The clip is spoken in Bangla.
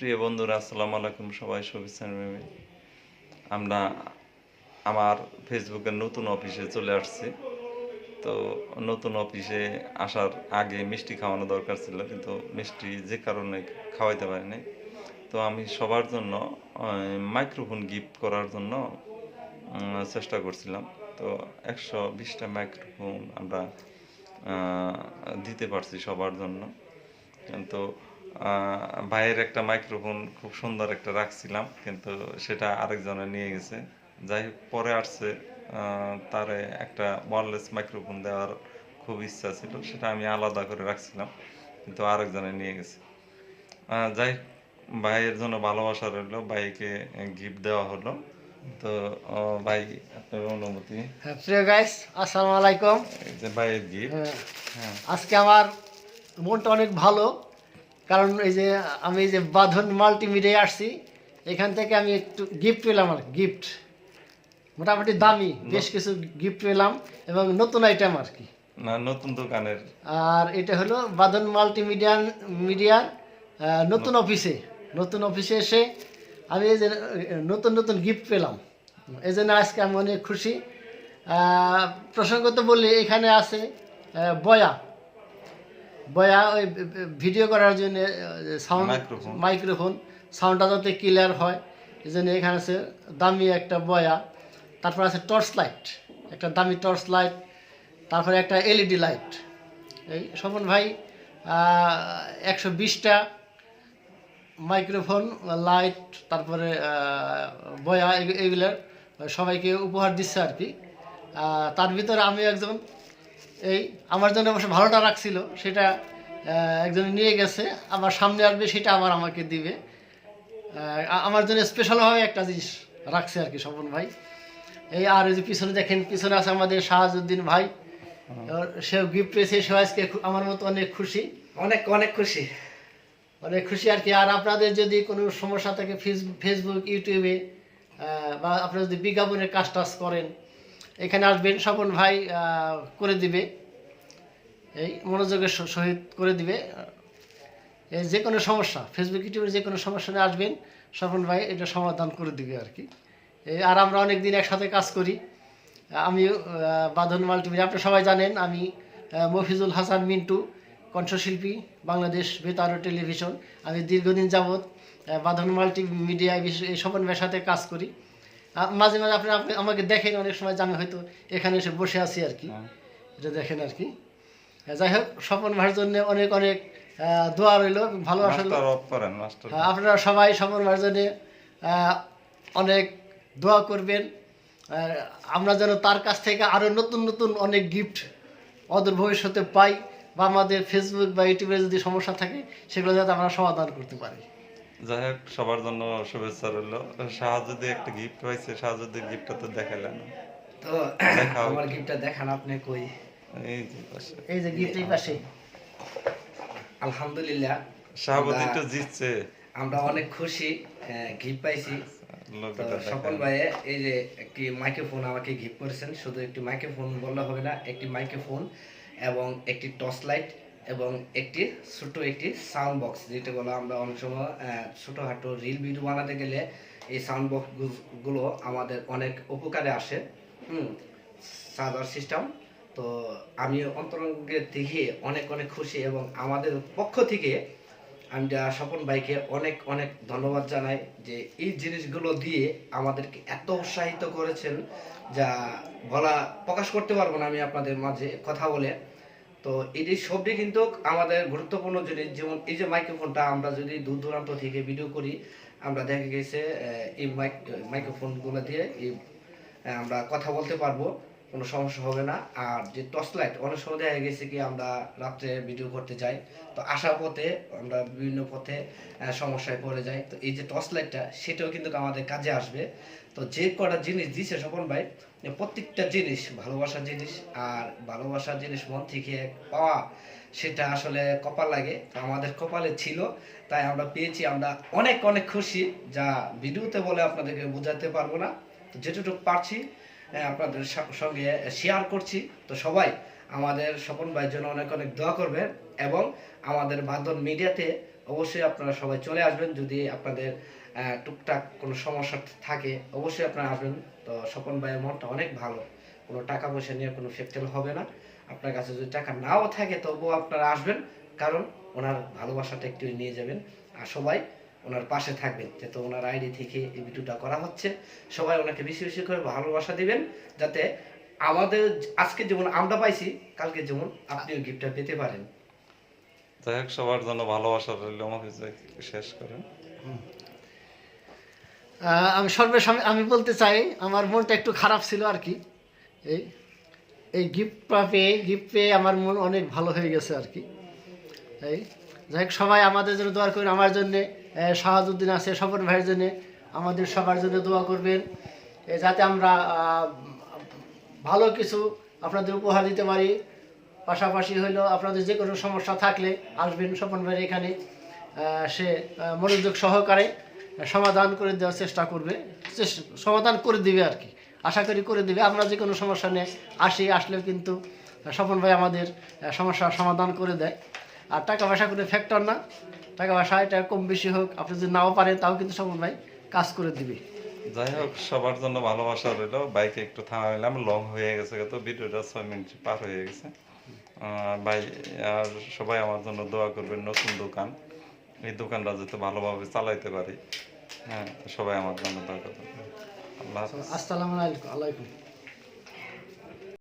প্রিয় বন্ধুরা, আসসালামু আলাইকুম। সবাই শুভেচ্ছা নেবে। আমরা আমার ফেসবুকের নতুন অফিসে চলে আসছি। তো নতুন অফিসে আসার আগে মিষ্টি খাওয়ানো দরকার ছিল, কিন্তু মিষ্টি যে কারণে খাওয়াইতে পারিনি। তো আমি সবার জন্য মাইক্রোফোন গিফট করার জন্য চেষ্টা করছিলাম। তো 120টা মাইক্রোফোন আমরা দিতে পারছি সবার জন্য। কিন্তু ভাইয়ের একটা মাইক্রোফোন খুব সুন্দর একটা রাখছিলাম, কিন্তু সেটা আরেকজনে নিয়ে গেছে। যাই হোক, পরে আসছে তারে একটা ওয়্যারলেস মাইক্রোফোন দেওয়ার খুব ইচ্ছা ছিল, সেটা আমি আলাদা করে রাখছিলাম, কিন্তু আরেকজনে নিয়ে গেছে। যাই হোক, ভাইয়ের জন্য ভালোবাসা রইলো, ভাইকে গিফট দেওয়া হলো। তো ভাই, আপনার অনুমতি। হ্যাঁ, প্রিয় গাইস, আসসালামু আলাইকুম। এই যে ভাইয়ের গিফট। হ্যাঁ, আজকে আমার মনটা অনেক ভালো, কারণ এই যে আমি যে বাঁধন মাল্টিমিডিয়ায় আসছি, এখান থেকে আমি একটু গিফট পেলাম। আর গিফট মোটামুটি দামি বেশ কিছু গিফট পেলাম, এবং নতুন আইটেম আর কি। না, নতুন দোকানের। আর এটা হলো বাঁধন মিডিয়ার নতুন অফিসে এসে আমি এই যে নতুন নতুন গিফট পেলাম, এই জন্য আজকে আমি অনেক খুশি। প্রসঙ্গত বললে এখানে আছে বয়া বয়া ওই ভিডিও করার জন্য সাউন্ড মাইক্রোফোন সাউন্ডটা যাতে ক্লিয়ার হয়, এই জন্য এখানে আছে দামি একটা বয়া। তারপর আছে টর্চ লাইট, একটা দামি টর্চ লাইট। তারপরে একটা এলইডি লাইট। এই স্বপন ভাই 120টা মাইক্রোফোন, লাইট, তারপরে বয়া, এগুলোর সবাইকে উপহার দিচ্ছে আর কি। তার ভিতরে আমি একজন, এই আমার জন্য অবশ্য ভালোটা রাখছিল, সেটা একজন নিয়ে গেছে, আবার সামনে আসবে সেটা আবার আমাকে দিবে। আমার জন্য স্পেশালভাবে একটা জিনিস রাখছে আর কি স্বপন ভাই। এই আর এই যে পিছনে দেখেন, পিছনে আছে আমাদের শাহাজউদ্দিন ভাই, সেও গিফট পেয়েছে। সে আজকে আমার মতো অনেক খুশি, অনেক অনেক খুশি, অনেক খুশি আর কি। আর আপনাদের যদি কোনো সমস্যা থাকে ফেসবুক, ইউটিউবে, বা আপনারা যদি বিজ্ঞাপনের কাজ টাজ করেন, এখানে আসবেন, স্বপন ভাই করে দিবে, এই মনোযোগের সহিত করে দিবে। এই যে কোনো সমস্যা, ফেসবুক ইউটিউবের যে কোনো সমস্যা নিয়ে আসবেন, স্বপন ভাই এটা সমাধান করে দিবে আর কি। আর আমরা অনেক দিন একসাথে কাজ করি। আমি বাঁধন মাল্টিমিডিয়া, আপনি সবাই জানেন, আমি মফিজুল হাসান মিন্টু, কণ্ঠশিল্পী, বাংলাদেশ বেতার ও টেলিভিশন। আমি দীর্ঘদিন যাবৎ বাঁধন মাল্টিমিডিয়া এই স্বপন ভাইয়ের সাথে কাজ করি। মাঝে মাঝে আপনি আমাকে দেখেন, অনেক সময় আমি হয়তো এখানে এসে বসে আছি আর কি, এটা দেখেন আর কি। যাই হোক, স্বপন ভাইয়ের জন্য অনেক অনেক দোয়া রইল, ভালোবাসা। আপনারা সবাই স্বপন ভাইয়ের জন্য অনেক দোয়া করবেন। আমরা যেন তার কাছ থেকে আরও নতুন নতুন অনেক গিফট অদূর ভবিষ্যতে পাই, বা আমাদের ফেসবুক বা ইউটিউবে যদি সমস্যা থাকে সেগুলো যাতে আমরা সমাধান করতে পারি। যাই হোক, সবার জন্য শুভেচ্ছা রইল। শাহাজুদ্দিন একটা গিফট পাইছে, শাহাজুদ্দিন গিফটটা তো দেখাইলেন, তো আমার গিফটটা দেখান আপনি কই? এই যে পাশে, এই যে গিফট এই পাশে। আলহামদুলিল্লাহ, শাহাবুদ্দিন তো জিতছে, আমরা অনেক খুশি, গিফট পাইছি। স্বপন ভাই এই যে একটি মাইক্রোফোন আমাকে গিফট করেছেন। শুধু একটি মাইক্রোফোন বললে হবে না, একটি মাইক্রোফোন এবং একটি টর্চ লাইট এবং একটি ছোট একটি সাউন্ড বক্স, যেটা বলো আমরা অনেক সময় ছোটোখাটো রিল ভিডিও বানাতে গেলে এই সাউন্ড বক্সগুলো আমাদের অনেক উপকারে আসে। Charger system. তো আমি অন্তরঙ্গের থেকে অনেক অনেক খুশি, এবং আমাদের পক্ষ থেকে আমি স্বপন ভাইকে অনেক অনেক ধন্যবাদ জানাই যে এই জিনিসগুলো দিয়ে আমাদেরকে এত উৎসাহিত করেছেন, যা বলা প্রকাশ করতে পারবো না আমি আপনাদের মাঝে কথা বলে। তো এটি সবটি কিন্তু আমাদের গুরুত্বপূর্ণ জিনিস। যেমন এই যে মাইক্রোফোনটা, আমরা যদি দূর দূরান্ত থেকে ভিডিও করি, আমরা দেখা গেছে এই মাইক্রোফোনগুলো দিয়ে আমরা কথা বলতে পারবো, কোনো সমস্যা হবে না। আর যে টর্চ লাইট, অনেক সময় দেখা গেছে কি আমরা রাত্রে ভিডিও করতে যাই, তো আসার পথে আমরা বিভিন্ন পথে সমস্যায় পড়ে যাই। তো এই যে টর্চ লাইটটা, সেটাও কিন্তু আমাদের কাজে আসবে। তো যে কটা জিনিস দিছে স্বপন ভাই, প্রত্যেকটা জিনিস ভালোবাসার জিনিস, আর ভালোবাসার জিনিস মন থেকে পাওয়া, সেটা আসলে কপাল লাগে। তো আমাদের কপালে ছিল, তাই আমরা পেয়েছি। আমরা অনেক অনেক খুশি, যা ভিডিওতে বলে আপনাদেরকে বোঝাতে পারবো না। তো যেটুকু পারছি আপনাদের সঙ্গে শেয়ার করছি। তো সবাই আমাদের স্বপন ভাইয়ের জন্য অনেক অনেক দোয়া করবেন, এবং আমাদের বাঁধন মিডিয়াতে অবশ্যই আপনারা সবাই চলে আসবেন। যদি আপনাদের টুকটাক কোনো সমস্যা থাকে অবশ্যই আপনারা আসবেন। তো স্বপন ভাইয়ের মনটা অনেক ভালো, কোনো টাকা পয়সা নিয়ে কোনো ফ্যাক্টর হবে না। আপনার কাছে যদি টাকা নাও থাকে তবুও আপনারা আসবেন, কারণ ওনার ভালোবাসাটা একটু নিয়ে যাবেন। আর সবাই ওনার পাশে থাকবেন, যেহেতু ওনার আইডি থেকে এই ভিডিওটা করা হচ্ছে। সবাই ওনাকে বেশি বেশি করে ভালোবাসা দিবেন, যাতে আমাদের আজকে যেমন আমরা পাইছি কালকে যেমন আপনিও গিফটটা পেতে পারেন। যাই হোক, সবার জন্য ভালোবাসা রইল। আমাকে শেষ করেন। আমি আমি বলতে চাই আমার মনটা একটু খারাপ ছিল আর কি। এই এই গিফট পেয়ে আমার মন অনেক ভালো হয়ে গেছে আর কি। এই যাই হোক, সবাই আমাদের জন্য দোয়া করবেন। আমার জন্যে শাহাদুদ্দিন আছে, স্বপন ভাইয়ের জন্যে, আমাদের সবার জন্য দোয়া করবেন, যাতে আমরা ভালো কিছু আপনাদের উপহার দিতে পারি। পাশাপাশি হইলো আপনাদের যে কোনো সমস্যা থাকলে আসবেন স্বপন ভাইয়ের এখানে, সে মনোযোগ সহকারে সমাধান করে দেওয়ার চেষ্টা করবে, সমাধান করে দিবে আর কি, আশা করি করে দিবে। আমরা যে কোনো সমস্যা নিয়ে আসলেও কিন্তু স্বপন ভাই আমাদের সমস্যার সমাধান করে দেয়। আর টাকা পয়সা কোনো ফ্যাক্টর না, টাকা পয়সা এটা কম বেশি হোক, আপনি যদি নাও পারেন তাও কিন্তু স্বপন ভাই কাজ করে দিবে। যাই হোক, সবার জন্য ভালোবাসা রইল। বাইকে একটু থামাইলাম, লং হয়ে গেছে, তো ভিডিওটা 6 মিনিট পার হয়ে গেছে। ভাই আর সবাই আমার জন্য দোয়া করবেন। নতুন দোকান, এই দোকানটা যাতে ভালোভাবে চালাইতে পারি। হ্যাঁ, সবাই আমার জন্য দোয়া করবেন। আল্লাহ হাফেজ। আসসালামু আলাইকুম।